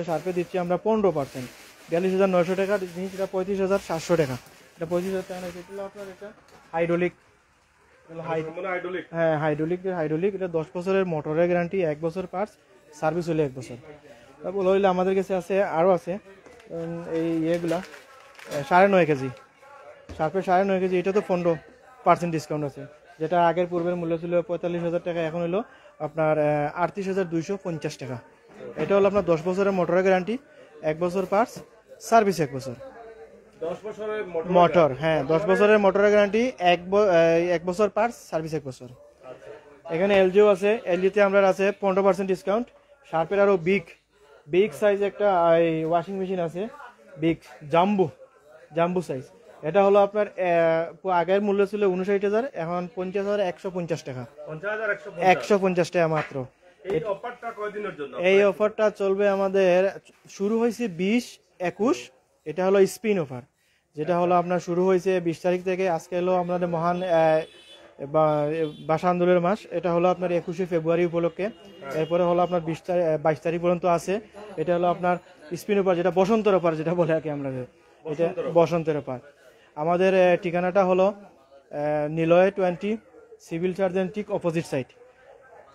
শার্পে দিচ্ছি আমরা 15%, 42,900 টাকা জিনিস, এটা 35,700 টাকা। এটা 35,000 টাকা না, এটা আপনার এটা হাইড্রোলিক, হ্যাঁ হাইড্রোলিক। এটা 10 বছরের মোটরের গ্যারান্টি, 1 বছর পার্টস, সার্ভিস হলে 1 বছর। তারপর হইলে আমাদের কাছে আছে আরও আছে এই ইয়েগুলা 9.5 কেজি, শার্পের 9.5 কেজি, এটা তো 15% ডিসকাউন্ট আছে। যেটা আগের পূর্বের মূল্য ছিল 45,000 টাকা, এখন হলো আপনার 38,250 টাকা। এটা হলো আপনার 10 বছরের মোটরের গ্যারান্টি, 1 বছর পার্টস, সার্ভিস 1 বছর। 10 বছরের মোটর, হ্যাঁ 10 বছরের মোটরের গ্যারান্টি, 1 বছর পার্টস, সার্ভিস 1 বছর। এখানে এলজিও আছে, এলজিতে আমরা আছে 15% ডিসকাউন্ট। শার্পের আরও বিগ সাইজ একটা ওয়াশিং মেশিন আছে, বিগ জাম্বু সাইজ। এটা হলো আপনার আগের মূল্য ছিল 59,000, এখন 50,150 টাকা, 150 টাকা মাত্র। এই অফারটা চলবে আমাদের, শুরু হয়েছে 20-21, এটা হলো স্পিন অফার, যেটা হলো আপনার শুরু হয়েছে 20 তারিখ থেকে। আজকে হলো আমাদের মহান ভাষা আন্দোলনের মাস, এটা হলো আপনার 21শে ফেব্রুয়ারি উপলক্ষে। এরপরে হলো আপনার 22 তারিখ পর্যন্ত আছে। এটা হলো আপনার স্পিন অফার, যেটা বসন্তের অফার যেটা বলে আর কি আমরা, এটা বসন্তের অফার। আমাদের ঠিকানাটা হলো নিলয় 20 সিভিল সার্জন ঠিক opposite side,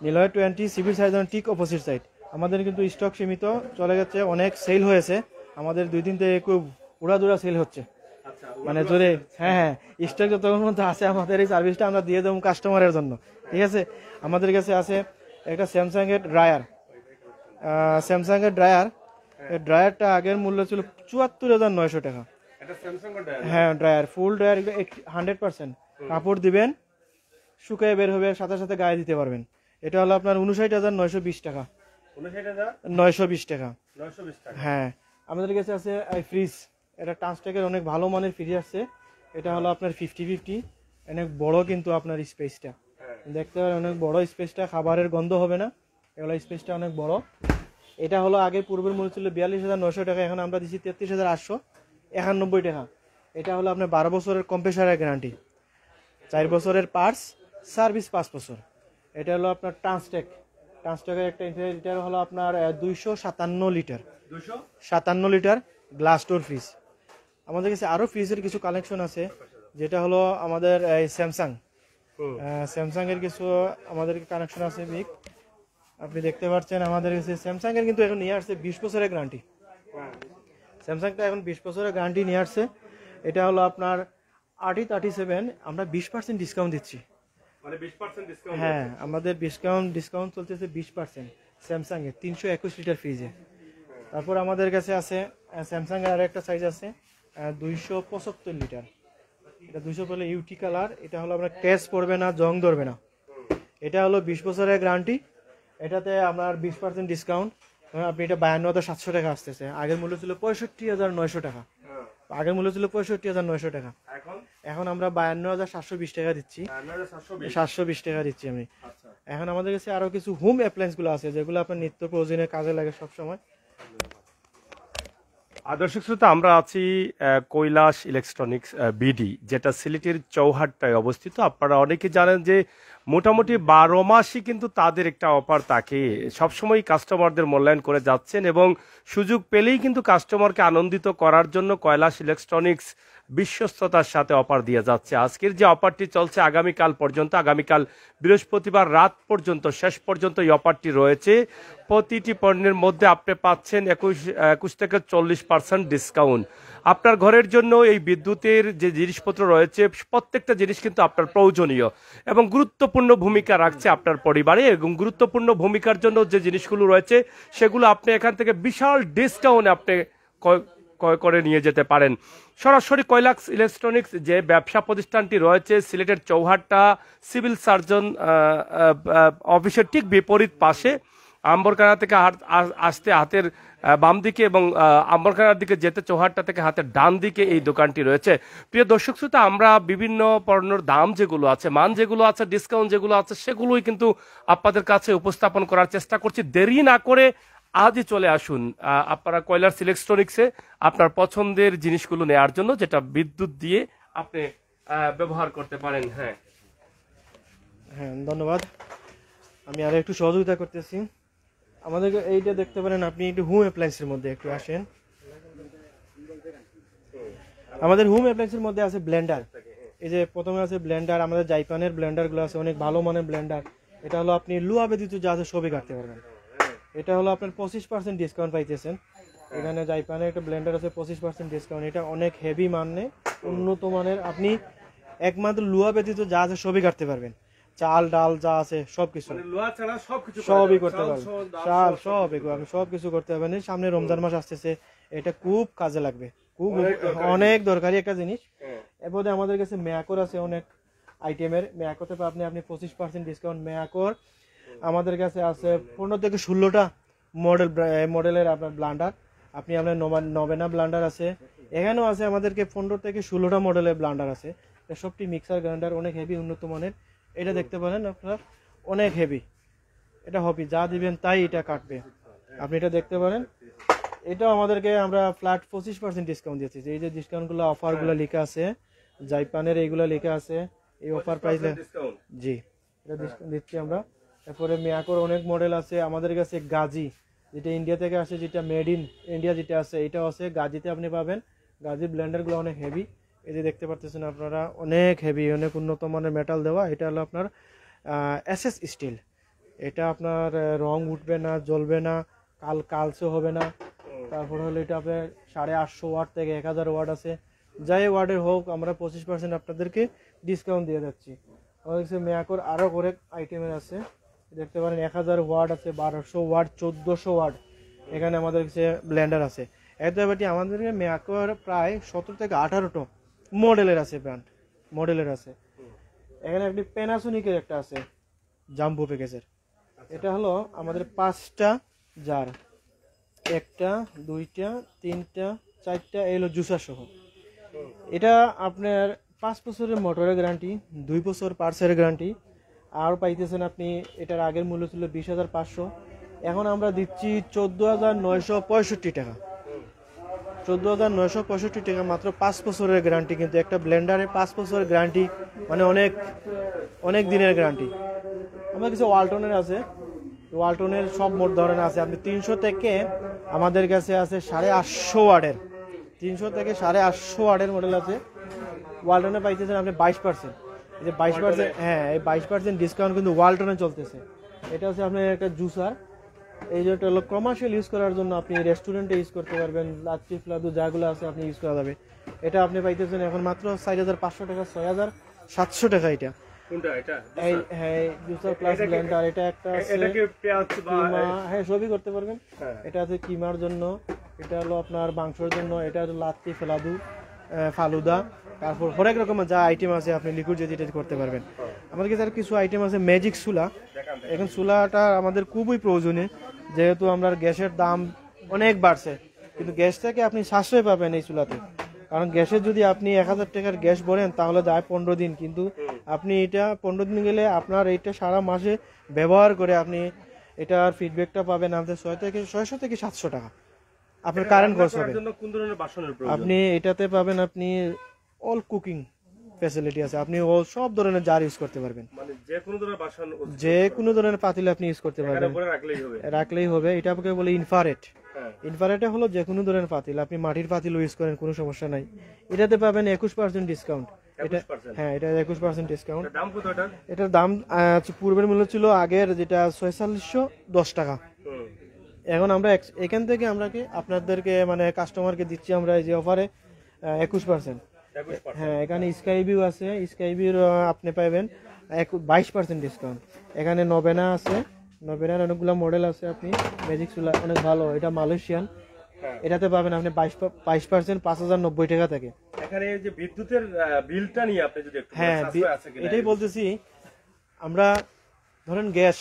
Niloy 20 civil surgeon ঠিক অপোজিট সাইড। আমাদের কিন্তু স্টক সীমিত, চলে গেছে, অনেক সেল হয়েছে আমাদের, 2 দিন থেকে খুব উড়াদুরা সেল হচ্ছে, মানে জোরে। হ্যাঁ স্টক যতক্ষণ মধ্যে আছে, আমাদের এই সার্ভিসটা আমরা দিয়ে দেবো কাস্টমারের জন্য, ঠিক আছে। আমাদের কাছে আছে একটা স্যামসাং এর ড্রায়ারটা আগের মূল্য ছিল 74,900 টাকা। হ্যাঁ ড্রায়ার, ফুল ড্রায়ার, 100% কাপড় দিবেন, শুকায় বের হবে, সাথে সাথে গায়ে দিতে পারবেন। এটা হলো আপনার 59,920 টাকা, 920 টাকা। হ্যাঁ আমাদের কাছে আছে ফ্রিজ, এটা টান্সটেকের অনেক ভালো মানের ফ্রিজ আছে। এটা হলো আপনার 50-50, অনেক বড় কিন্তু আপনার স্পেসটা দেখতে পারেন, অনেক বড় স্পেসটা, খাবারের গন্ধ হবে না, এগুলো স্পেসটা অনেক বড়। এটা হলো আগে পূর্বের মূল্য ছিল 42,900 টাকা, এখন আমরা দিচ্ছি 33,891 টাকা। এটা হলো আপনার 12 বছরের কম্প্রেসারের গ্যারান্টি, 4 বছরের পার্টস, সার্ভিস 5 বছর। এটা হলো আপনার ট্রান্সটেকের একটা, এটা হলো আপনার 257 লিটার গ্লাস ডোর ফ্রিজ। আমাদের কাছে আরো ফ্রিজের কিছু কালেকশন আছে, যেটা হলো আমাদের স্যামসাং এর কিছু আমাদের কানেকশন আছে বিগ, আপনি দেখতে পাচ্ছেন। আমাদের কাছে স্যামসাং এর কিন্তু এখন নিয়ে আসছে 20 বছরের গ্যারান্টি, স্যামসাংটা এখন 20 বছরের গ্যারান্টি নিয়ে আসছে। এটা হলো আপনার 3037, আমরা 20% ডিসকাউন্ট দিচ্ছি, মানে 20% ডিসকাউন্ট। হ্যাঁ আমাদের ডিসকাউন্ট চলতেছে 20% স্যামসাং এর 321 লিটার ফ্রিজে। তারপর আমাদের কাছে আছে স্যামসাং এর আরেকটা সাইজ আছে 275 লিটার, এটা 200 বলে ইউটি কালার। এটা হলো আপনার ক্যাশ পড়বে না, জং ধরবে না। এটা হলো 20 বছরের গ্যারান্টি, এটাতে আপনার 20% ডিসকাউন্ট, আপনি এটা 52,700 টাকা আসতেছে। আগের মূল্য ছিল 65,900 টাকা, আগের মূল্য ছিল 65,900 টাকা, এখন আমরা 52,720 টাকা দিচ্ছি, 720 টাকা দিচ্ছি আমি। এখন আমাদের কাছে আরো কিছু হোম অ্যাপ্লায়েন্স গুলো আছে, যেগুলো আপনার নিত্য প্রয়োজনীয় কাজে লাগে সব সময়। দর্শক শ্রোতা, আমরা আছি কৈলাস ইলেকট্রনিক্স বিডি, যেটা সিলেটের চৌহাট্টায় অবস্থিত। আপনারা অনেকে জানেন যে মোটামুটি 12 মাসই কিন্তু তাদের একটা অফার থাকে, সবসময় কাস্টমারদের মূল্যায়ন করে যাচ্ছেন, এবং সুযোগ পেলেই কিন্তু কাস্টমারকে আনন্দিত করার জন্য কৈলাস ইলেকট্রনিক্স বিশ্বস্ততার সাথে অফার দিয়ে যাচ্ছে। আজকের যে অফারটি চলছে আগামীকাল পর্যন্ত, আগামীকাল বৃহস্পতিবার রাত পর্যন্ত, শেষ পর্যন্ত এই অফারটি রয়েছে। প্রতিটি পণ্যের মধ্যে আপনি পাচ্ছেন 21 থেকে 40% ডিসকাউন্ট। আপনার ঘরের জন্য এই বিদ্যুতের যে জিনিসপত্র রয়েছে, প্রত্যেকটা জিনিস কিন্তু আপনার প্রয়োজনীয় এবং গুরুত্বপূর্ণ ভূমিকা রাখছে আপনার পরিবারে, এবং গুরুত্বপূর্ণ ভূমিকার জন্য যে জিনিসগুলো রয়েছে সেগুলো আপনি এখান থেকে বিশাল ডিসকাউন্ট আপনি ক্রয় করে নিয়ে যেতে পারেন। সরাসরি কৈলাস ইলেকট্রনিক্স যে ব্যবসা প্রতিষ্ঠানটি রয়েছে সিলেটের চৌহাট্টা সিভিল সার্জন অফিসের ঠিক বিপরীত পাশে, আম্বরখানা থেকে আসতে হাতের বাম দিকে এবং আম্বরখানার দিকে যেতে চৌহাট্টা থেকে হাতের ডান দিকে এই দোকানটি রয়েছে। প্রিয় দর্শক শ্রোতা, আমরা বিভিন্ন পণ্যের দাম যেগুলো আছে, মান যেগুলো আছে, ডিসকাউন্ট যেগুলো আছে, সেগুলোই কিন্তু আপনাদের কাছে উপস্থাপন করার চেষ্টা করছি। দেরি না করে আজই চলে আসুন আপনারা কৈলাস ইলেকট্রনিক্সে আপনার পছন্দের জিনিসগুলো নেওয়ার জন্য, যেটা বিদ্যুৎ দিয়ে আপনি ব্যবহার করতে পারেন। হ্যাঁ ধন্যবাদ। আমি আরো একটু সহযোগিতা করতেছি। আমাদের এইটা দেখতে পারেন আপনি, একটু হোম অ্যাপ্লায়েন্সের মধ্যে একটু আসেন। আমাদের হোম অ্যাপ্লায়েন্সের মধ্যে আছে ব্লেন্ডার। এই যে প্রথমে আছে ব্লেন্ডার, আমাদের জাইপানের ব্লেন্ডারগুলো আছে অনেক ভালো মানের ব্লেন্ডার। এটা হলো আপনি লুয়া ব্যতীত যা আছে সবই কাটতে পারবেন। এটা হলো আপনার 25% ডিসকাউন্ট পাইতেছেন। এখানে জাইপানের একটা ব্লেন্ডার আছে 25% ডিসকাউন্ট। এটা অনেক হেভি মানে উন্নত মানের, আপনি একমাত্র লুয়া ব্যতীত যা আছে সবই কাটতে পারবেন। চাল ডাল যা আছে সবকিছু সবই করতে পারবেন, চাল সব আপনি সবকিছু করতে পারবেন। সামনে রমজান মাস আসতেছে, এটা খুব কাজে লাগবে, খুব অনেক দরকারি একটা জিনিস। এরপরে আমাদের কাছে ম্যাকর আছে অনেক আইটেমের। ম্যাকোতে আপনি 25% ডিসকাউন্ট। ম্যাকর আমাদের কাছে আছে 15 থেকে 16টা মডেলের আপনার ব্লান্ডার। আপনি আপনার নবেনা ব্লান্ডার আছে, এখানেও আছে আমাদেরকে 15 থেকে 16টা মডেলের ব্লান্ডার আছে। সবটি মিক্সার গ্রাইন্ডার অনেক হেভি উন্নত মানের। এটা দেখতে পারেন আপনার অনেক হেভি, এটা হবি যা দিবেন তাই এটা কাটবে। আপনি এটা দেখতে পারেন। এটাও আমাদেরকে আমরা ফ্ল্যাট 25% ডিসকাউন্ট দিচ্ছি। এই যে ডিসকাউন্টগুলো অফারগুলো লেখা আছে জাইপানের, এইগুলো লেখা আছে এই অফার প্রাইস। জি, এটা ডিসকাউন্ট দিচ্ছি আমরা। তারপরে মিয়াকোর অনেক মডেল আছে আমাদের কাছে। গাজি যেটা ইন্ডিয়া থেকে আসে, যেটা মেড ইন ইন্ডিয়া যেটা আছে, এটাও আছে গাজিতে আপনি পাবেন। গাজি ব্লেন্ডারগুলো অনেক হেভি, এই যে দেখতে পাচ্ছেন আপনারা, অনেক হেভি, অনেক উন্নত মানের মেটাল দেওয়া। এটা হলো আপনার এসএস স্টিল। এটা আপনার রং উঠবে না, জ্বলবে না, কালচে হবে না। তারপর হলো এটা আপনার 850 ওয়াট থেকে 1000 ওয়াট আছে। যাই ওয়ার্ডের হোক, আমরা 25% আপনাদেরকে ডিসকাউন্ট দিয়ে যাচ্ছি। আমাদের কাছে মিয়াকোর আরও করে আইটেমের আছে, দেখতে পারেন 1000 ওয়াট আছে, 1200 ওয়াট, 1400 ওয়াট। এখানে আমাদের কাছে ব্লেন্ডার আছে। এতে বাটি আমাদের মিয়াকোর প্রায় 17 থেকে 18টা মডেলের আছে, ব্র্যান্ড মডেলের আছে। এখানে একটি প্যানাসোনিকের একটা আছে জাম্বো প্যাকেজের। এটা হলো আমাদের 5টা জার, 1টা 2টা 3টা 4টা এলো জুসার সহ। এটা আপনার 5 বছরের মোটরের গ্যারান্টি, 2 বছর পার্সের গ্যারান্টি। আর পাইতেছেন আপনি, এটার আগের মূল্য ছিল 20,500, এখন আমরা দিচ্ছি 14,965 টাকা। 14,965 টাকা মাত্র, 5 বছরের গ্যারান্টি। কিন্তু একটা ব্লেন্ডারে 5 বছরের গ্যারান্টি মানে অনেক অনেক দিনের গ্যারান্টি। আমার কাছে ওয়ালটনের আছে, ওয়ালটনের সব মোট ধরনের আছে। আপনি 300 থেকে আমাদের কাছে আছে 850 ওয়াটের, 300 থেকে 850 ওয়াটের মডেল আছে। ওয়ালটনে পাইতেছেন আপনি 22%। এই যে 22%, হ্যাঁ এই 22% ডিসকাউন্ট কিন্তু ওয়ালটনে চলতেছে। এটা হচ্ছে আপনার একটা জুসার। এই যেটা হলো কমার্শিয়াল ইউজ করার জন্য, আপনি রেস্টুরেন্টে ইউজ করতে পারবেন, লাচ্ছি ফ্লাদু যাগুলো আছে আপনি ইউজ করা যাবে। এটা আপনি পাইতেছেন এখন মাত্র 4,500 টাকা, 6,700 টাকা। এটা কোনটা? এটা হ্যাঁ জুসার প্লাস ব্লেন্ডার। এটা একটা আছে কিমা, হ্যাঁ সবই করতে পারবেন। এটা আছে কিমার জন্য, এটা হলো আপনার মাংসের জন্য, এটা হলো লাচ্ছি ফ্লাদু, ফালুদা, তারপর হরেক রকমের যা আইটেম আছে আপনি লিকুইড যেটা করতে পারবেন। আমাদের কাছে আর কিছু আইটেম আছে ম্যাজিক চুলা। এখন চুলাটা আমাদের খুবই প্রয়োজনীয়, যেহেতু আমরা গ্যাসের দাম অনেক বাড়ছে, কিন্তু গ্যাস থেকে আপনি সাশ্রয় পাবেন এই চুলাতে। কারণ গ্যাসের যদি আপনি 1000 টাকার গ্যাস ভরেন তাহলে যায় 15 দিন, কিন্তু আপনি এটা 15 দিন গেলে আপনার এইটা সারা মাসে ব্যবহার করে আপনি এটার ফিডব্যাকটা পাবেন আমাদের 600 থেকে 700 টাকা আপনার কারেন্ট খরচ হবে। আপনি এটাতে পাবেন আপনি অল কুকিং ফ্যাসিলিটি আছে, আপনি সব ধরনের জার ইউজ করতে পারবেন, মানে যে কোনো ধরনের পাতিল আপনি ইউজ করতে পারবেন, রাখলেই হবে। এটা আপনাকে বলে ইনফ্রারেড। ইনফ্রারেডে হলো যে কোনো ধরনের পাতিল, আপনি মাটির পাতিল ইউজ করেন কোনো সমস্যা নাই। এটাতে পাবেন 21% ডিসকাউন্ট। এটা হ্যাঁ, এটা 21% ডিসকাউন্ট। এটার দাম পূর্বের মূল্য ছিল আগের যেটা 4610 টাকা। এখন আমরা এখান থেকে আমরা কি আপনাদেরকে মানে কাস্টমারকে দিচ্ছি আমরা এই যে অফারে 21%। হ্যাঁ, এখানে স্কাই ভিউ আছে, স্কাই ভিউর আপনি পাবেন 22% ডিসকাউন্ট। এখানে নবেনা আছে, নবেনার অনেকগুলো মডেল আছে। আপনি ম্যাজিক চুলা অনেক ভালো, এটা মালয়েশিয়ান। এটাতে পাবেন আপনি 22% 5,090 টাকা থেকে। এখানে এই যে বিদ্যুতের বিলটা নিয়ে আপনি যদি একটু হ্যাঁ, এটাই বলতেছি। আমরা ধরেন গ্যাস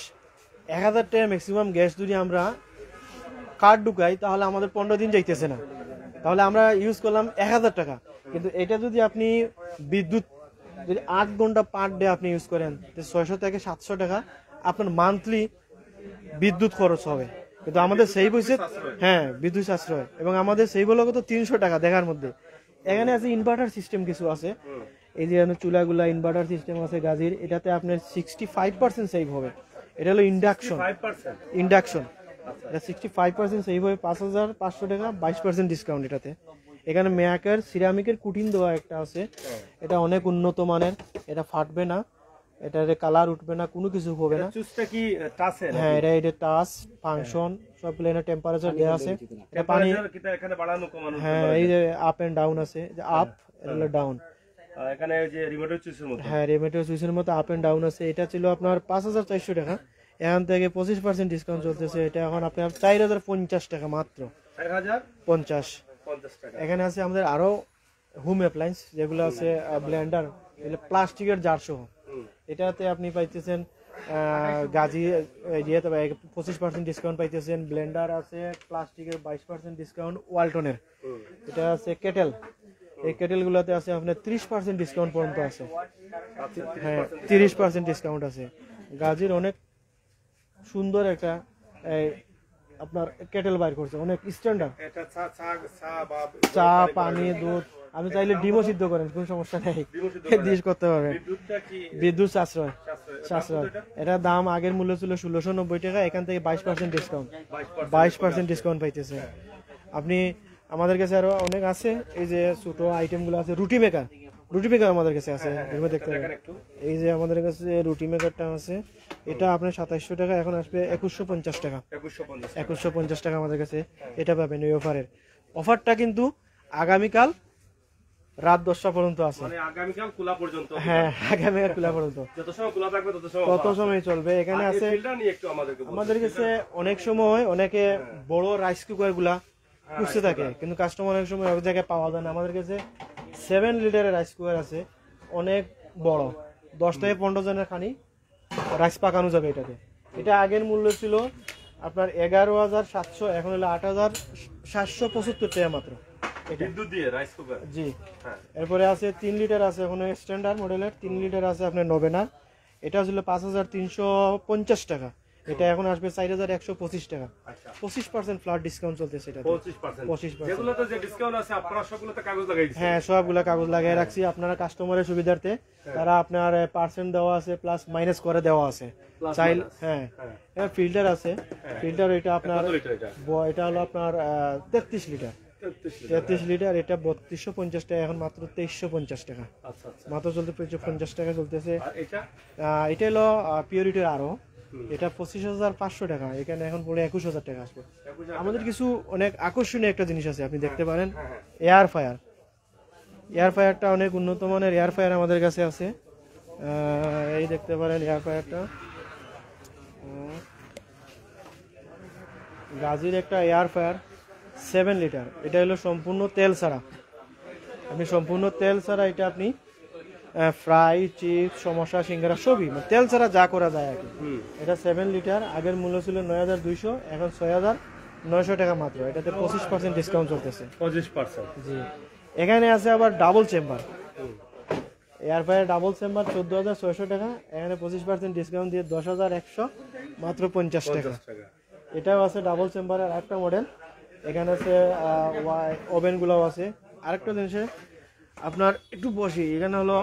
1000 টাকা ম্যাক্সিমাম গ্যাস যদি আমরা কার্ড ঢুকাই তাহলে আমাদের 15 দিন যাইতেছে না, তাহলে আমরা ইউজ করলাম 1000 টাকা। কিন্তু এটা যদি আপনি বিদ্যুৎ যদি 8 ঘন্টা পার ডে আপনি ইউজ করেন, 600 থেকে 700 টাকা আপনার মান্থলি বিদ্যুৎ খরচ হবে। কিন্তু আমাদের সেই বসে, হ্যাঁ বিদ্যুৎ সাশ্রয়, এবং আমাদের সেই বলো কত 300 টাকা দেখার মধ্যে। এখানে আছে ইনভার্টার সিস্টেম কিছু আছে, এই যে চুলাগুলা ইনভার্টার সিস্টেম আছে গাজির, এটাতে আপনার 65% সেভ হবে। এটা হলো ইন্ডাকশন, এটা 65% সেভ হয়ে 5500 টাকা, 22% ডিসকাউন্ট এটাতে। এখানে মেয়াকের সিরামিকের কুটিন দেওয়া একটা আছে, এটা অনেক উন্নত মানের, এটা ফাটবে না, এটার কালার উঠবে না, কোনো কিছু হবে না। চুজটা কি টাচে? হ্যাঁ, এটা টাচ ফাংশন সবগুলো, এখানে টেম্পারেচার দেওয়া আছে, এটা পানি এখানে বাড়ানো কমানো। হ্যাঁ, এই যে আপ এন্ড ডাউন আছে, যে আপ এটা হলো ডাউন। এখানে যে রিমোটের সুইচের মতো, হ্যাঁ, রিমোটের সুইচের মতো আপ এন্ড ডাউন আছে। এটা ছিল আপনার 5400 টাকা, এখান থেকে 25% ডিসকাউন্ট চলতেছে, এটা এখন আপনার 4050 টাকা মাত্র। 4050 টাকা। এখানে আছে আমাদের আরো হোম অ্যাপ্লায়েন্স যেগুলো আছে, ব্লেন্ডার, এগুলো প্লাস্টিকের জার সহ। এটাতে আপনি পাইতেছেন গাজি ইয়ে, তবে 25% ডিসকাউন্ট পাইতেছেন। ব্লেন্ডার আছে প্লাস্টিকের 22% ডিসকাউন্ট ওয়ালটনের। এটা আছে কেটেল, এই কেটেলগুলোতে আছে আপনার 30% ডিসকাউন্ট পর্যন্ত আছে। হ্যাঁ, 30% ডিসকাউন্ট আছে। গাজির অনেক সুন্দর একটা আপনার কেটেল বাইর করছে, অনেক স্ট্যান্ডার্ড। চা, পানি, দুধ, আপনি চাইলে ডিমও সিদ্ধ করেন, কোনো সমস্যা নেই, ডিশ করতে পারবেন। বিদ্যুৎ সাশ্রয়। এটার দাম আগের মূল্য ছিল 1690 টাকা, এখান থেকে 22% ডিসকাউন্ট, 22% ডিসকাউন্ট পাইতেছে। আপনি আমাদের কাছে আরো অনেক আছে, এই যে ছোট আইটেম গুলো আছে, রুটি মেকার আমাদের কাছে আছে, দেখতে পারেন। এই যে আমাদের কাছে রুটি মেকারটা আছে, এটা আপনার 2700 টাকা, এখন আসবে 2150 টাকা। 2150 টাকা আমাদের কাছে এটা পাবেন এই অফারের। অফারটা কিন্তু আগামীকাল রাত 10টা পর্যন্ত আছে, মানে আগামীকাল খোলা পর্যন্ত। হ্যাঁ, আগামীকাল খোলা পর্যন্ত, যত সময় খোলা থাকবে তত সময় চলবে। এখানে আছে আমাদের কাছে অনেক সময় অনেকে বড় রাইস কুকার গুলা খুঁজতে থাকে, কিন্তু কাস্টমার অনেক সময় এক জায়গায় পাওয়া যায় না। আমাদের কাছে 7 লিটারের রাইস কুকার আছে, অনেক বড়, 10 থেকে 15 জনের খানি রাইস পাকানো যাবে এটাতে। এটা আগের মূল্য ছিল আপনার 11,700, এখন হলো 8,775 টাকা মাত্র। বিদ্যুৎ দিয়ে রাইস কুকার। জি। এরপরে আছে 3 লিটার আছে, এখন স্ট্যান্ডার্ড মডেলের 3 লিটার আছে আপনার নবেনার, এটা ছিল 5350 টাকা, এটা এখন আসবে 4125 টাকা। 25% ফ্ল্যাট ডিসকাউন্ট চলতেছে এটা। 25%। যেগুলোতে যে ডিসকাউন্ট আছে আপনারা সবগুলোতে কাগজ লাগাই দিয়েছেন? হ্যাঁ, সবগুলা কাগজ লাগিয়ে রাখছি, আপনারা কাস্টমারের সুবিধার্থে। তারা আপনার পার্সেন্ট দেওয়া আছে, প্লাস মাইনাস করে দেওয়া আছে চাইল। হ্যাঁ, ফিল্টার আছে, ফিল্টার এটা আপনার এটা হলো আপনার 33 লিটার, 33 লিটার, এটা 3250 টাকা, এখন মাত্র 2350 টাকা মাত্র চলতে, 50 টাকা চলতেছে। এটা হলো পিওরিটির আরো, এটা 25,500 টাকা, এখানে এখন পড়ে 21,000 টাকা আসবে। আমাদের কিছু অনেক আকর্ষণীয় একটা জিনিস আছে, আপনি দেখতে পারেন, এয়ার ফায়ারটা অনেক উন্নত মানের এয়ার ফায়ার আমাদের কাছে আছে। এই দেখতে পারেন এয়ার ফায়ারটা, গাজির একটা এয়ার ফায়ার 7 লিটার, এটা হলো সম্পূর্ণ তেল ছাড়া। আপনি সম্পূর্ণ তেল ছাড়া এটা আপনি ফ্রাই, চিপস, সমোসা, সিঙ্গারা সবই তেল ছাড়া যা করা যায় আর কি। এটা 7 লিটার, আগের মূল্য ছিল 9200, এখন 6900 টাকা মাত্র, এটাতে 25% ডিসকাউন্ট চলতেছে। 25%? জি। এখানে আছে আবার double chamber air fire, double chamber 14,600 টাকা, এখানে 25% ডিসকাউন্ট দিয়ে 10,100 মাত্র 50 টাকা। এটাও আছে ডাবল চেম্বারের আরেকটা মডেল। এখানে আছে ওভেন গুলাও আছে। আরেকটা জিনিস আপনার একটু বসি, এখানে হলো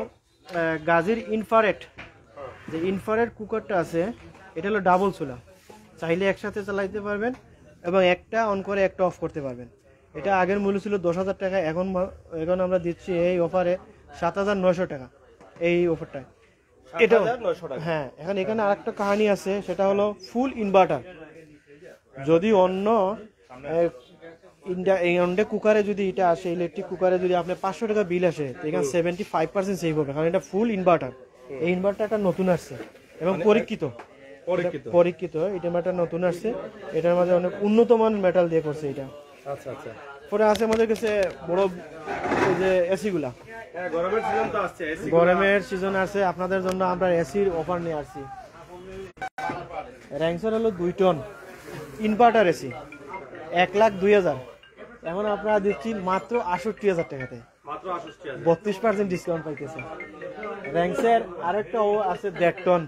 গাজির ইনফ্রারেড, যে ইনফ্রারেড কুকারটা আছে, এটা হলো ডাবল চুলা, চাইলে একসাথে চালাইতে পারবেন এবং একটা অন করে একটা অফ করতে পারবেন। এটা আগের মূল্য ছিল 10,000 টাকা, এখন আমরা দিচ্ছি এই অফারে 7,900 টাকা, এই অফারটায়। এটা হ্যাঁ, এখন এখানে আরেকটা কাহিনী আছে, সেটা হলো ফুল ইনভার্টার। যদি অন্য ইন্ডিয়া কুকারে যদি এটা আসে, ইলেকট্রিক কুকারে যদি আপনার 500 টাকা বিল আসে, তো এখানে 75% সেভ হবে, কারণ এটা ফুল ইনভার্টার। এই ইনভার্টারটা নতুন আসছে এবং পরীক্ষিত, এটা ইনভার্টার নতুন আসছে, এটার মধ্যে অনেক উন্নত মানের মেটাল দিয়ে করছে এটা। আচ্ছা আচ্ছা। পরে আছে আমাদের কাছে বড় এই যে এসি গুলা, গরমের সিজন তো আসছে, গরমের সিজন আছে, আপনাদের জন্য আমরা এসির অফার নিয়ে আসছি। র্যাংসার হলো 2 টন ইনভার্টার এসি, 1,02,000, এখন আপনারা দিচ্ছি মাত্র 68,000 টাকাতে, 32% ডিসকাউন্ট পাইতেছে। র্যাংসের আরেকটা আছে 1.5 টন,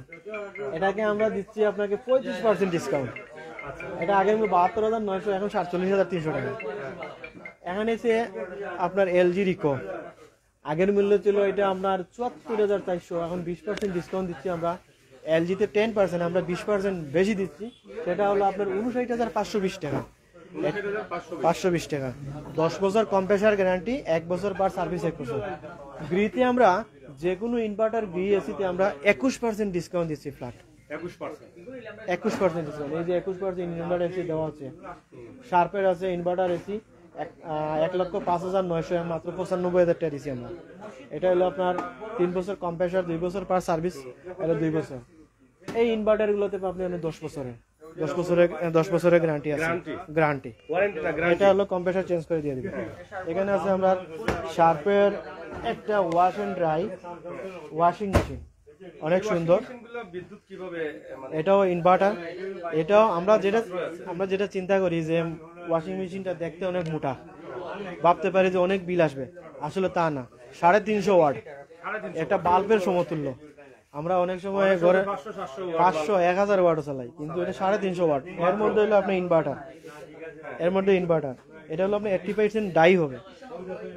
এটাকে আমরা দিচ্ছি আপনাকে 35% ডিসকাউন্ট। এটা আগের 72,900, এখন 47,300 টাকা। এখানে এসে আপনার এলজি রিকো, আগের মূল্য ছিল এটা আপনার 74,400, এখন 20% ডিসকাউন্ট দিচ্ছি আমরা এলজিতে 10%, আমরা 20% বেশি দিচ্ছি, সেটা হলো আপনার 59,520 টাকা। 520 টাকা, 10 বছর কম্প্রেসার গ্যারান্টি, 1 বছর পার সার্ভিস 1 বছর। গ্রিতে আমরা যে কোনো ইনভার্টার গ্রি এসিতে আমরা 21% ডিসকাউন্ট দিচ্ছি, ফ্ল্যাট 21% ডিসকাউন্ট। এই যে 21% ইনভার্টার এসি দেওয়া হচ্ছে, শার্পের আছে ইনভার্টার এসি 1,05,900, মাত্র 95,000 টাকা দিচ্ছি আমরা। এটা হলো আপনার 3 বছর কম্প্রেসার, 2 বছর পার সার্ভিস, এটা 2 বছর। এই ইনভার্টারগুলোতে আপনি 10 বছরের গ্যারান্টি আছে, গ্যারান্টি। এটা হলো কম্প্রেসার চেঞ্জ করে দিয়ে দিবে। এখানে আছে আমরা শার্পের একটা wash and dry washing machine, অনেক সুন্দর। এটাও ইনভার্টার। এটাও আমরা যেটা চিন্তা করি যে ওয়াশিং মেশিনটা দেখতে অনেক মোটা, ভাবতে পারি যে অনেক বিল আসবে, আসলে তা না। 350 ওয়াট, একটা বাল্বের সমতুল্য। আমরা অনেক সময় ঘরে 500 1000 ওয়াটও চালাই, কিন্তু এটা 350 ওয়াট। এর মধ্যে হলো আপনার ইনভার্টার, এটা হলো আপনার 80% ডাই হবে।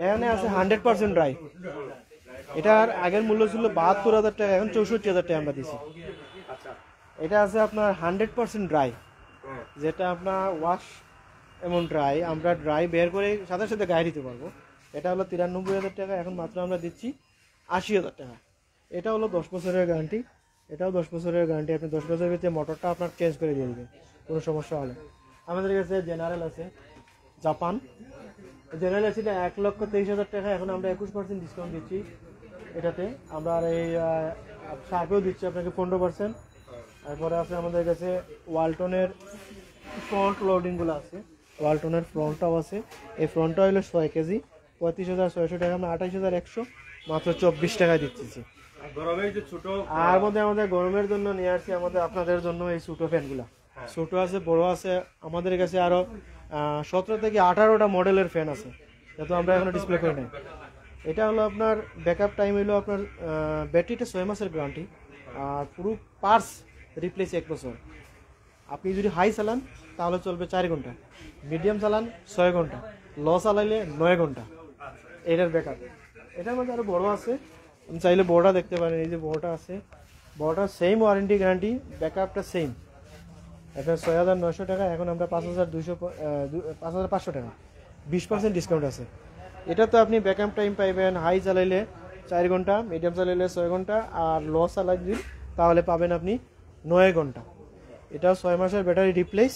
এখানে আছে 100% ড্রাই। এটার আগের মূল্য ছিল 72,000 টাকা, এখন 64,000 টাকা আমরা দিছি। এটা আছে আপনার 100% ড্রাই, যেটা আপনার ওয়াশ এমন ড্রাই, আমরা ড্রাই বের করে সাথে সাথে গায়ে দিতে পারবো। এটা হলো 93,000 টাকা, এখন মাত্র আমরা দিচ্ছি 80,000 টাকা। এটা হলো 10 বছরের গ্যারান্টি, এটাও 10 বছরের গ্যারান্টি। আপনি 10 বছরের ভিতরে মোটরটা আপনার চেঞ্জ করে দিয়ে দেবে কোনো সমস্যা হলে। আমাদের কাছে জেনারেল আছে, জাপান জেনারেল এসিটা 1,23,000 টাকা, এখন আমরা 21% ডিসকাউন্ট দিচ্ছি এটাতে। আমরা আর এই শার্পেও দিচ্ছি আপনাকে 15%। তারপরে আছে আমাদের কাছে ওয়ালটনের ফ্রন্ট লোডিংগুলো আছে, ওয়ালটনের ফ্রন্টটাও আছে। এই ফ্রন্টটা হলো 6 কেজি, 35,600 টাকা, আমরা 28,100 মাত্র 24 টাকায় দিচ্ছি। আর মধ্যে আমাদের গরমের জন্য নিয়ে আসছি আমাদের আপনাদের জন্য এই ছোটো ফ্যানগুলো। ছোটো আছে, বড় আছে, আমাদের কাছে আরও 17 থেকে 18টা মডেলের ফ্যান আছে, যেহেতু আমরা এখনো ডিসপ্লে করি নাই। এটা হলো আপনার ব্যাকআপ টাইম হলো আপনার ব্যাটারিটা 6 মাসের গ্যারান্টি, আর পুরো পার্টস রিপ্লেস 1 বছর। আপনি যদি হাই চালান তাহলে চলবে 4 ঘন্টা, মিডিয়াম চালান 6 ঘন্টা, লো চালাইলে 9 ঘন্টা। এটার ব্যাকআপ। এটার মধ্যে আরও বড় আছে, আপনি চাইলে বড়টা দেখতে পারেন। এই যে বড়টা আছে, বড়টা সেম ওয়ারেন্টি গ্যারান্টি, ব্যাকআপটা সেম। এখন 6,900 টাকা, এখন আমরা 5,500 টাকা, 20% ডিসকাউন্ট আছে। এটা তো আপনি ব্যাকআপ টাইম পাইবেন হাই চালাইলে 4 ঘন্টা, মিডিয়াম চালাইলে 6 ঘন্টা, আর লো চালাইলে তাহলে পাবেন আপনি 9 ঘন্টা। এটা 6 মাসের ব্যাটারি রিপ্লেস,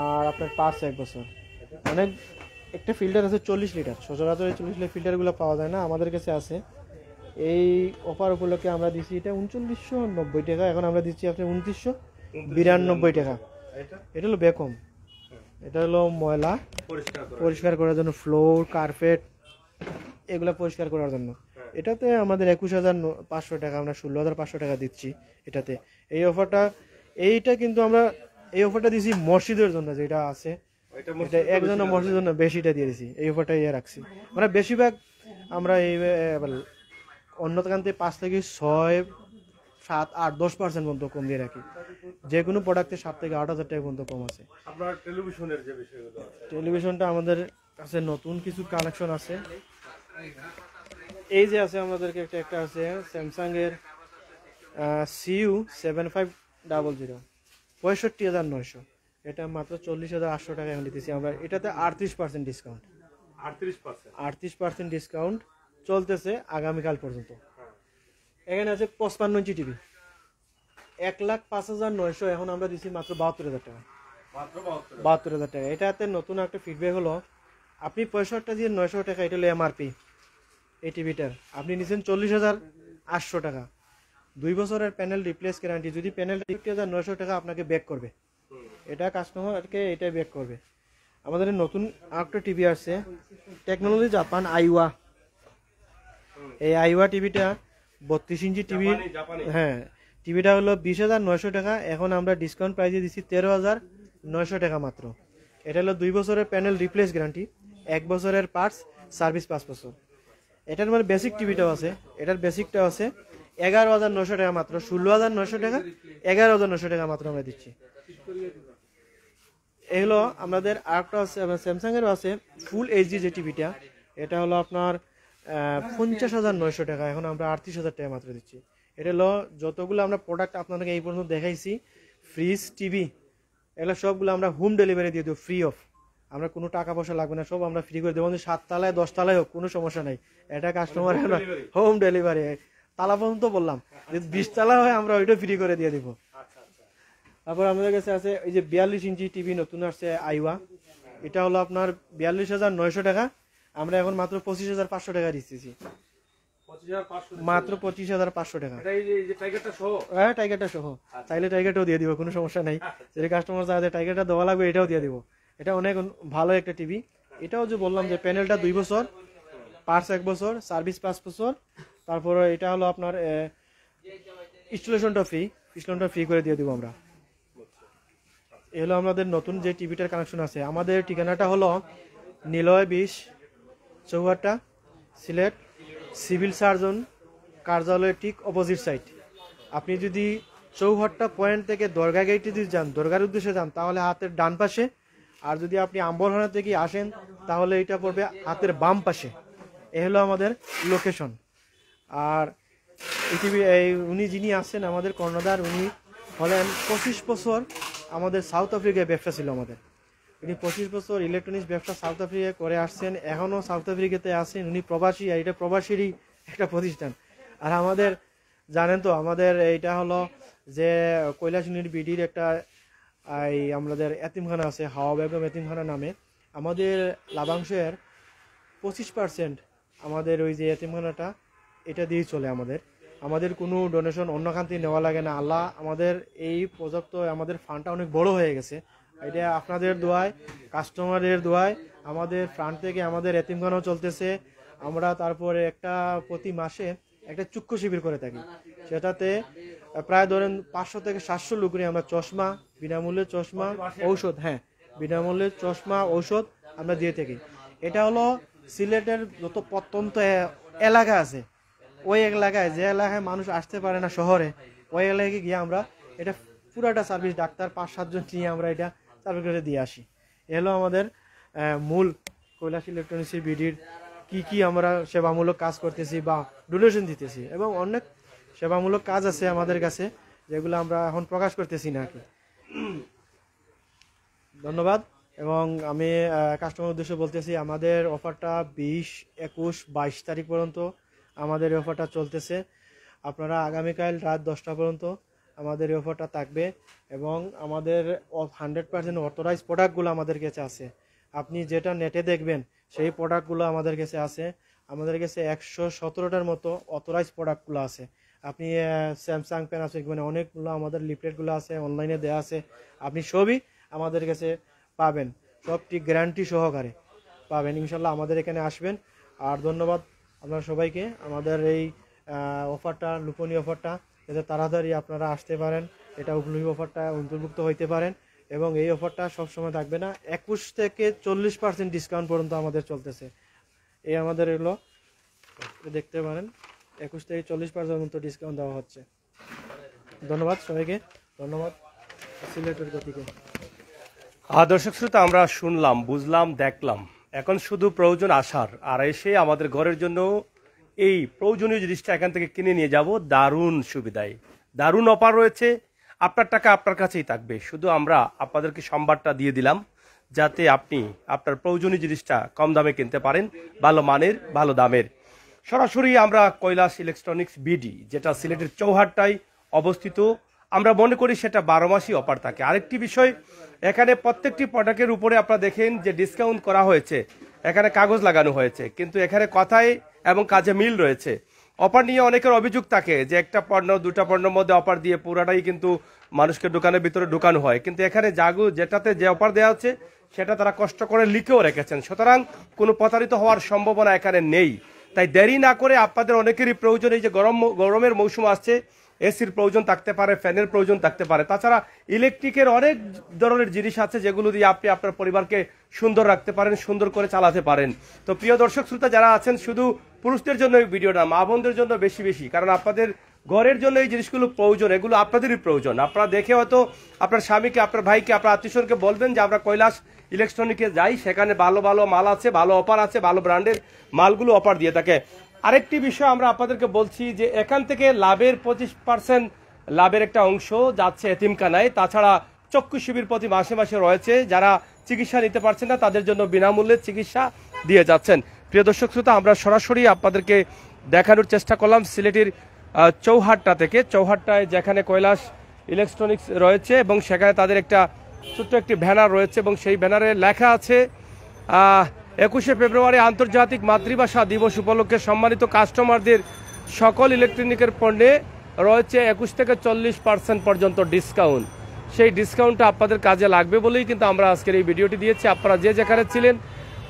আর আপনার পার্টস 1 বছর। অনেক একটা ফিল্টার আছে 40 লিটার, সচরাচর 40 লিটার ফিল্টারগুলো পাওয়া যায় না, আমাদের কাছে আছে। এই অফার উপলক্ষে আমরা দিচ্ছি এটা 3990 টাকা, এখন আমরা দিচ্ছি আপনি 2992 টাকা। এটা হলো বেকম, এটা হলো ময়লা পরিষ্কার করার জন্য, ফ্লোর কার্পেট এগুলো পরিষ্কার করার জন্য। এটাতে আমাদের 21,500 টাকা, আমরা 16,500 টাকা দিচ্ছি এটাতে। এই অফারটা কিন্তু আমরা এই অফারটা দিচ্ছি মসজিদের জন্য, যেটা আছে এটা একজনের মসজিদের জন্য বেশিটা দিয়ে দিচ্ছি, এই অফারটা রাখছি। মানে বেশিরভাগ আমরা এই অন্য দোকানতে 5 থেকে 6, 7, 8, 10% পর্যন্ত কম দিয়ে রাখি। যে কোনো প্রোডাক্টে 7 থেকে 8,000 টাকা পর্যন্ত কম আছে। আপনার টেলিভিশনের যে বিষয়গুলো, টেলিভিশনটা আমাদের কাছে নতুন কিছু কালেকশন আছে। এই যে আছে আমাদেরকে একটা আছে স্যামসাং এর CU7500, 65,900, এটা মাত্র 40,800 টাকা এখন দিতেছি আমরা। এটাতে 38% ডিসকাউন্ট, 38% ডিসকাউন্ট চলতেছে আগামীকাল পর্যন্ত। এখানে আছে 55 ইঞ্চি টিভি, 1,05,900, এখন আমরা দিচ্ছি মাত্র 72,000 টাকা, 72,000 টাকা। এটাতে নতুন একটা ফিডব্যাক হলো, আপনি 65,900 টাকা, এটা হলো এমআরপি। এই টিভিটার আপনি নিচ্ছেন 40,800 টাকা, 2 বছরের প্যানেল রিপ্লেস গ্যারান্টি। যদি প্যানেল 50,900 টাকা আপনাকে ব্যাক করবে, এটা কাস্টমারকে এটাই ব্যাক করবে। আমাদের নতুন আরেকটা টিভি আসছে, টেকনোলজি জাপান আইওয়া। এই আইওয়া টিভিটা 32 ইঞ্চি টিভি, হ্যাঁ, টিভিটা হলো 20,900 টাকা, এখন আমরা ডিসকাউন্ট প্রাইসে দিচ্ছি 13,900 টাকা মাত্র। এটা হলো 2 বছরের প্যানেল রিপ্লেস গ্যারান্টি, 1 বছরের পার্টস সার্ভিস 5 বছর। এটার মানে বেসিক টিভিটাও আছে, এটার বেসিকটাও আছে 11,900 টাকা মাত্র, 16,900 টাকা, 11,900 টাকা মাত্র আমরা দিচ্ছি। এগুলো আমাদের আরেকটা আছে স্যামসাং এরও আছে ফুল এইচডি যে টিভিটা, এটা হলো আপনার 50,900 টাকা, এখন আমরা 38,000 টাকা মাত্র দিচ্ছি। এটা হলো যতগুলো আমরা প্রোডাক্ট আপনাদেরকে এই পর্যন্ত দেখাইছি, ফ্রিজ, টিভি, এগুলো সবগুলো আমরা হোম ডেলিভারি দিয়ে দেবো ফ্রি অফ। আমরা কোনো টাকা পয়সা লাগবে না, সব আমরা ফ্রি করে দেবো। 7 তলায় 10 তলায় হোক, কোনো সমস্যা নাই। এটা কাস্টমার হোম ডেলিভারি, তালা পর্যন্ত বললাম, যদি 20 তলা হয় আমরা ওইটা ফ্রি করে দিয়ে দিব। তারপর আমাদের কাছে আছে এই যে 42 ইঞ্চি টিভি নতুন আসছে আইওয়া, এটা হলো আপনার 42,900 টাকা, আমরা এখন মাত্র 25,500 টাকা দিচ্ছি, মাত্র 25,500 টাকা। হ্যাঁ, টাইগারটা সহ, চাইলে টাইগারটাও দিয়ে দিব, কোনো সমস্যা নাই। যদি কাস্টমার চায় টাইগারটা দেওয়া লাগবে, এটাও দিয়ে দিব। এটা অনেক ভালো একটা টিভি। এটাও যে বললাম যে প্যানেলটা 2 বছর, পার্টস 1 বছর, সার্ভিস 5 বছর। তারপরে এটা হলো আপনার ইনস্টলেশনটা ফ্রি করে দিয়ে দিব আমরা। এ হলো আমাদের নতুন যে টিভিটার কানেকশন আছে। আমাদের ঠিকানাটা হলো নিলয় 20 চৌহাট্টা, সিলেট, সিভিল সার্জন কার্যালয়ের ঠিক অপোজিট সাইড। আপনি যদি চৌহাট্টা পয়েন্ট থেকে দরগা গেটে যদি যান, দরগার উদ্দেশ্যে যান, তাহলে হাতের ডান পাশে। আর যদি আপনি আম্বরহানা থেকে আসেন, তাহলে এটা পড়বে হাতের বাম পাশে। এ হলো আমাদের লোকেশন। আর উনি যিনি আসছেন আমাদের কর্ণধার, উনি হলেন 25 বছর আমাদের সাউথ আফ্রিকায় ব্যবসা ছিল আমাদের। উনি 25 বছর ইলেকট্রনিক্স ব্যবসা সাউথ আফ্রিকায় করে আসছেন, এখনও সাউথ আফ্রিকাতে আছেন। উনি প্রবাসী, আর এটা প্রবাসীরই একটা প্রতিষ্ঠান। আর আমাদের জানেন তো, আমাদের এইটা হলো যে কৈলাসনীর বিডির একটা আমাদের এতিমখানা আছে, হাওয়া বেগম এতিমখানা নামে। আমাদের লাভাংশের 25% আমাদের ওই যে এতিমখানাটা, এটা দিয়েই চলে আমাদের কোনো ডোনেশন অন্য খান থেকে নেওয়া লাগে না। আল্লাহ আমাদের এই পর্যাপ্ত, আমাদের ফান্ডটা অনেক বড় হয়ে গেছে। এটা আপনাদের দোয়ায়, কাস্টমারের দোয়ায়, আমাদের ফান্ড থেকে আমাদের এতিমখানাও চলতেছে। আমরা তারপরে প্রতি মাসে একটা চক্ষু শিবির করে থাকি, সেটাতে প্রায় ধরেন 500 থেকে 700 লোকেরই আমরা চশমা, বিনামূল্যে চশমা, ঔষধ, হ্যাঁ বিনামূল্যে চশমা, ঔষধ আমরা দিয়ে থাকি। এটা হলো সিলেটের যত প্রত্যন্ত এলাকা আছে, ওই এলাকায়, যে এলাকায় মানুষ আসতে পারে না শহরে, ওই এলাকায় গিয়ে আমরা এটা পুরাটা সার্ভিস, ডাক্তার 5-7 জন নিয়ে আমরা এটা সার্ভিস করে দিয়ে আসি। এলো আমাদের মূল কৈলাস ইলেকট্রনিক্সের বিডির কি আমরা সেবামূলক কাজ করতেছি বা ডোনেশন দিতেছি, এবং অনেক সেবামূলক কাজ আছে আমাদের কাছে, যেগুলো আমরা এখন প্রকাশ করতেছি না আর কি। ধন্যবাদ। এবং আমি কাস্টমার উদ্দেশ্যে বলতেছি, আমাদের অফারটা 20, 21, 22 তারিখ পর্যন্ত আমাদের এই অফারটা চলতেছে। আপনারা আগামীকাল রাত 10টা পর্যন্ত আমাদের এই অফারটা থাকবে। এবং আমাদের 100% অথরাইজ প্রোডাক্টগুলো আমাদের কাছে আছে। আপনি যেটা নেটে দেখবেন সেই প্রোডাক্টগুলো আমাদের কাছে আছে। আমাদের কাছে 117টার মতো অথরাইজ প্রোডাক্টগুলো আছে। আপনি স্যামসাং, প্যানাসোনিক, মানে অনেকগুলো আমাদের লিফলেটগুলো আছে, অনলাইনে দেওয়া আছে, আপনি সবই আমাদের কাছে পাবেন, সবটি গ্যারান্টি সহকারে পাবেন ইনশাল্লাহ। আমাদের এখানে আসবেন। আর ধন্যবাদ আপনারা সবাইকে। আমাদের এই অফারটা, লুপনীয় অফারটা, যাতে তাড়াতাড়ি আপনারা আসতে পারেন, এটা উপলব্ধি অফারটা অন্তর্ভুক্ত হইতে পারেন। এবং এই অফারটা সবসময় থাকবে না, 21 থেকে 40% ডিসকাউন্ট পর্যন্ত আমাদের চলতেছে। এই আমাদের এগুলো দেখতে পারেন, 21 থেকে 40% মতো ডিসকাউন্ট দেওয়া হচ্ছে। ধন্যবাদ সবাইকে, ধন্যবাদ সিলেটের গতিকে। দর্শক শ্রোতা, আমরা শুনলাম, বুঝলাম, দেখলাম, এখন শুধু প্রয়োজন আসার, আর এসে আমাদের ঘরের জন্য এই প্রয়োজনীয় জিনিসটা এখান থেকে কিনে নিয়ে যাব দারুণ সুবিধায়। দারুণ অফার রয়েছে, আপনার টাকা আপনার কাছেই থাকবে। শুধু আমরা আপনাদেরকে সম্বাদটা দিয়ে দিলাম, যাতে আপনি আপনার প্রয়োজনীয় জিনিসটা কম দামে কিনতে পারেন, ভালো মানের, ভালো দামের। সরাসরি আমরা কৈলাস ইলেকট্রনিক্স বিডি, যেটা সিলেটের চৌহাট্টায় অবস্থিত, আমরা মনে করি সেটা 12 মাসই অফার থাকে। আরেকটি বিষয়, এখানে প্রত্যেকটি প্রোডাক্টের উপরে আপনারা দেখেন যে ডিসকাউন্ট করা হয়েছে, এখানে কাগজ লাগানো হয়েছে, কিন্তু এখানে কথায় এবং কাজে মিল রয়েছে। অফার নিয়ে অনেকের অভিযোগ থাকে যে একটা পণ্য, 2টা পণ্যের মধ্যে অফার দিয়ে পুরাটাই কিন্তু মানুষকে দোকানের ভিতরে ঢুকানো হয়, কিন্তু এখানে যেটাতে যে অফার দেওয়া হচ্ছে সেটা তারা কষ্ট করে লিখেও রেখেছেন। সুতরাং কোনো প্রতারিত হওয়ার সম্ভাবনা এখানে নেই। তাই দেরি না করে, আপনাদের অনেকেরই প্রয়োজন, এই যে গরমের মৌসুম আসছে, এসির প্রয়োজন থাকতে পারে, ফ্যানের প্রয়োজন থাকতে পারে, তাছাড়া ইলেকট্রিকের অনেক ধরনের জিনিস আছে যেগুলো দিয়ে আপনি আপনার পরিবারকে সুন্দর রাখতে পারেন, সুন্দর করে চালাতে পারেন। তো প্রিয় দর্শক শ্রোতা যারা আছেন, শুধু পুরুষদের জন্য এই ভিডিওটা, মা বোনদের জন্য বেশি বেশি, কারণ আপনাদের ঘরের জন্য এই জিনিসগুলো প্রয়োজন, এগুলো আপনাদেরই প্রয়োজন। আপনারা দেখে হয়তো আপনার স্বামীকে, আপনার ভাইকে, আপনার আত্মীয়স্বজনকে বলবেন যে আমরা কৈলাস ইলেকট্রনিকে যাই, সেখানে ভালো ভালো মাল আছে, ভালো অফার আছে, ভালো ব্র্যান্ডের মালগুলো অফার দিয়ে থাকে। আরেকটি বিষয় আমরা আপনাদেরকে বলছি যে এখান থেকে লাভের 25% লাভের একটা অংশ যাচ্ছে এতিমখানায়। তাছাড়া চক্ষু শিবির প্রতি মাসে মাসে রয়েছে, যারা চিকিৎসা নিতে পারছেন না তাদের জন্য বিনামূল্যে চিকিৎসা দিয়ে যাচ্ছেন। প্রিয় দর্শক শ্রোতা, আমরা সরাসরি আপনাদেরকে দেখানোর চেষ্টা করলাম সিলেটের চৌহাট্টা থেকে। চৌহাট্টায় যেখানে কৈলাস ইলেকট্রনিক্স রয়েছে এবং সেখানে তাদের একটা ছোট্ট একটি ব্যানার রয়েছে এবং সেই ব্যানারে লেখা আছে 21শে ফেব্রুয়ারি আন্তর্জাতিক মাতৃভাষা দিবস উপলক্ষে সম্মানিত কাস্টমারদের সকল ইলেকট্রনিকের পণ্যে রয়েছে 21 থেকে 40% পর্যন্ত ডিসকাউন্ট। সেই ডিসকাউন্টটা আপনাদের কাজে লাগবে বলেই কিন্তু আমরা আজকের এই ভিডিওটি দিয়েছি। আপনারা যে যেখানে ছিলেন,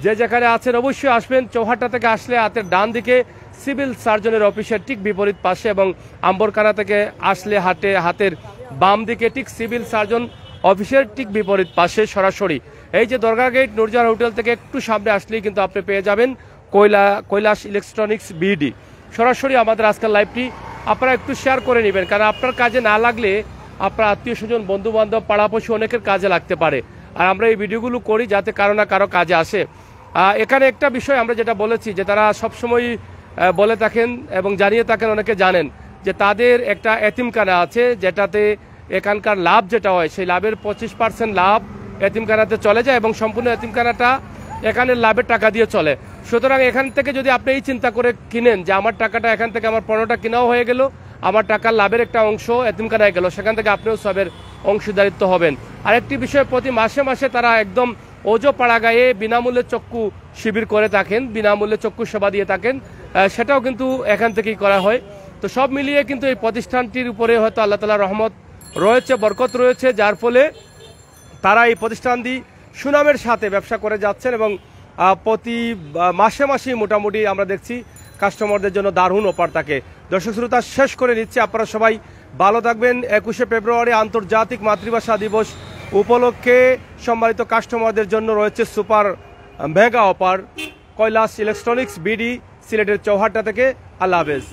যে যেখানে আছেন, অবশ্যই আসবেন। চৌহাট্টা থেকে আসলে হাতের ডান দিকে সিভিল সার্জনের অফিসের ঠিক বিপরীত পাশে, এবং আম্বরখানা থেকে আসলে হাতের বাম দিকে ঠিক সিভিল সার্জন অফিসের ঠিক বিপরীত পাশে সরাসরি এই যে দরগা গেট নুরজাহান হোটেল থেকে একটু সামনে আসলেই কিন্তু আপনি পেয়ে যাবেন কৈলাস ইলেকট্রনিক্স বিডি। সরাসরি আমাদের আজকের লাইভটি আপনারা একটু শেয়ার করে নেবেন, কারণ আপনার কাজে না লাগলে আপনার আত্মীয় স্বজন, বন্ধু বান্ধব, পাড়াপড়শি অনেকের কাজে লাগতে পারে। আর আমরা এই ভিডিওগুলো করি যাতে কারো না কারো কাজে আসে। এখানে একটা বিষয় আমরা যেটা বলেছি যে তারা সবসময় বলে থাকেন এবং জানিয়ে থাকেন, অনেকে জানেন যে তাদের একটা এতিমখানা আছে, যেটাতে এখানকার লাভ যেটা হয় সেই লাভের 25% লাভ এতিমখানাতে চলে যায় এবং সম্পূর্ণ এতিমখানাটা এখানের লাভের টাকা দিয়ে চলে। সুতরাং এখান থেকে যদি আপনি এই চিন্তা করে কিনেন যে আমার টাকাটা এখান থেকে আমার পণ্যটা কেনাও হয়ে গেল, আমার টাকার লাভের একটা অংশ এতিমখানায় গেল, সেখান থেকে আপনিও সবের অংশীদারিত্ব হবেন। আরেকটি বিষয়, প্রতি মাসে মাসে তারা একদম ওজো পাড়া গায়ে বিনামূল্যে চক্ষু শিবির করে থাকেন, বিনামূল্যে চক্ষু সেবা দিয়ে থাকেন, সেটাও কিন্তু এখান থেকেই করা হয়। তো সব মিলিয়ে কিন্তু এই প্রতিষ্ঠানটির উপরে হয়তো আল্লাহ তাআলার রহমত রয়েছে, বরকত রয়েছে, যার ফলে তারা এই প্রতিষ্ঠান দিয়ে সুনামের সাথে ব্যবসা করে যাচ্ছেন এবং প্রতি মাসে মাসেই মোটামুটি আমরা দেখছি কাস্টমারদের জন্য দারুণ অফার থাকে। দর্শক শ্রোতা, শেষ করে নিচ্ছি, আপনারা সবাই ভালো থাকবেন। 21শে ফেব্রুয়ারি আন্তর্জাতিক মাতৃভাষা দিবস উপলক্ষে সম্মানিত কাস্টমারদের জন্য রয়েছে super mega offer. Kailash electronics BD, সিলেটের চৌহাট্টা থেকে। আল্লাহ হাফেজ।